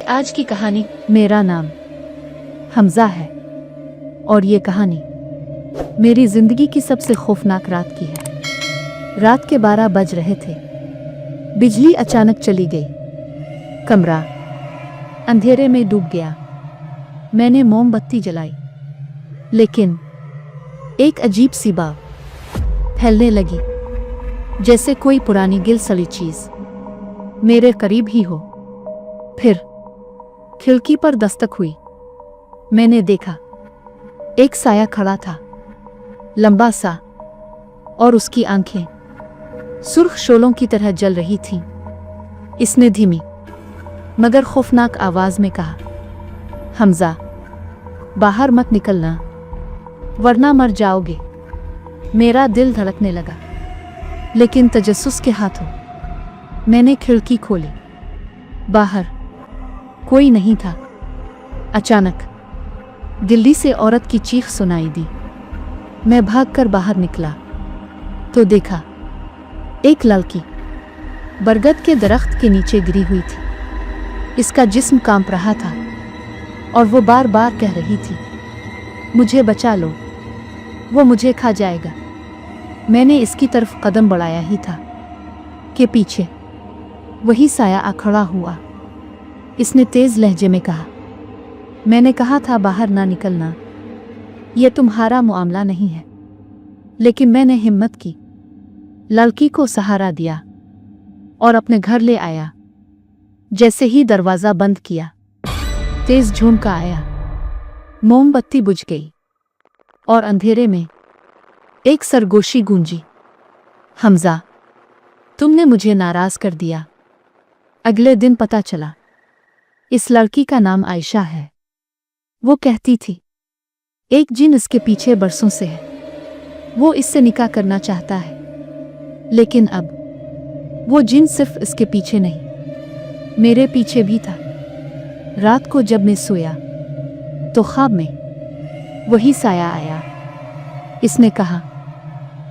आज की कहानी। मेरा नाम हमजा है और ये कहानी मेरी जिंदगी की सबसे खौफनाक रात की है। रात के 12 बज रहे थे। बिजली अचानक चली गई। कमरा अंधेरे में डूब गया। मैंने मोमबत्ती जलाई, लेकिन एक अजीब सी बात फैलने लगी, जैसे कोई पुरानी गिल सड़ी चीज मेरे करीब ही हो। फिर खिड़की पर दस्तक हुई। मैंने देखा एक साया खड़ा था, लंबा सा, और उसकी आंखें सुर्ख शोलों की तरह जल रही थीं। इसने धीमी मगर खौफनाक आवाज में कहा, हमजा, बाहर मत निकलना वरना मर जाओगे। मेरा दिल धड़कने लगा, लेकिन तजस्सुस के हाथों मैंने खिड़की खोली। बाहर कोई नहीं था। अचानक दिल्ली से औरत की चीख सुनाई दी। मैं भागकर बाहर निकला तो देखा एक लड़की बरगद के दरख्त के नीचे गिरी हुई थी। इसका जिस्म कांप रहा था और वो बार बार कह रही थी, मुझे बचा लो, वो मुझे खा जाएगा। मैंने इसकी तरफ कदम बढ़ाया ही था कि पीछे वही साया आ खड़ा हुआ। इसने तेज लहजे में कहा, मैंने कहा था बाहर ना निकलना, यह तुम्हारा मामला नहीं है। लेकिन मैंने हिम्मत की, लड़की को सहारा दिया और अपने घर ले आया। जैसे ही दरवाजा बंद किया, तेज झोंका आया, मोमबत्ती बुझ गई और अंधेरे में एक सरगोशी गूंजी, हमजा, तुमने मुझे नाराज कर दिया। अगले दिन पता चला इस लड़की का नाम आयशा है। वो कहती थी एक जिन इसके पीछे बरसों से है। वो इससे निकाह करना चाहता है, लेकिन अब वो जिन सिर्फ इसके पीछे नहीं, मेरे पीछे भी था। रात को जब मैं सोया तो ख्वाब में वही साया आया। इसने कहा,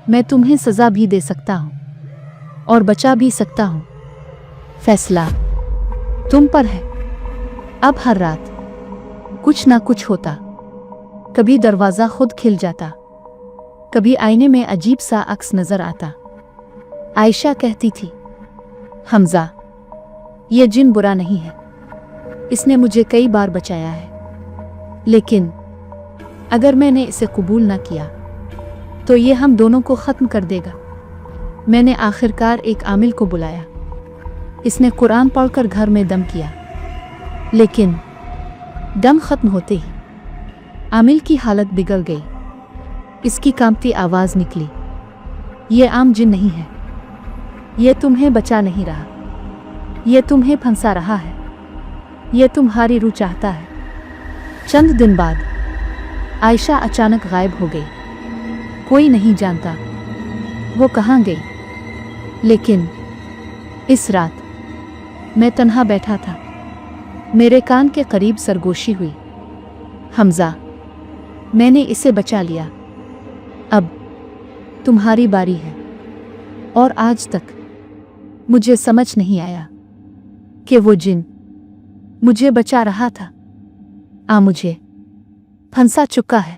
मैं तुम्हें सजा भी दे सकता हूं और बचा भी सकता हूं। फैसला तुम पर है। अब हर रात कुछ ना कुछ होता। कभी दरवाजा खुद खिल जाता, कभी आईने में अजीब सा अक्स नजर आता। आयशा कहती थी, हमजा, ये जिन बुरा नहीं है, इसने मुझे कई बार बचाया है, लेकिन अगर मैंने इसे कबूल ना किया तो ये हम दोनों को खत्म कर देगा। मैंने आखिरकार एक आमिल को बुलाया। इसने कुरान पढ़कर घर में दम किया, लेकिन दम खत्म होते ही आमिल की हालत बिगड़ गई। इसकी कांपती आवाज निकली, ये आम जिन नहीं है, ये तुम्हें बचा नहीं रहा, ये तुम्हें फंसा रहा है, ये तुम्हारी रूह चाहता है। चंद दिन बाद आयशा अचानक गायब हो गई। कोई नहीं जानता वो कहाँ गई, लेकिन इस रात मैं तन्हा बैठा था। मेरे कान के करीब सरगोशी हुई, हमजा, मैंने इसे बचा लिया, अब तुम्हारी बारी है। और आज तक मुझे समझ नहीं आया कि वो जिन मुझे बचा रहा था, मुझे फंसा चुका है।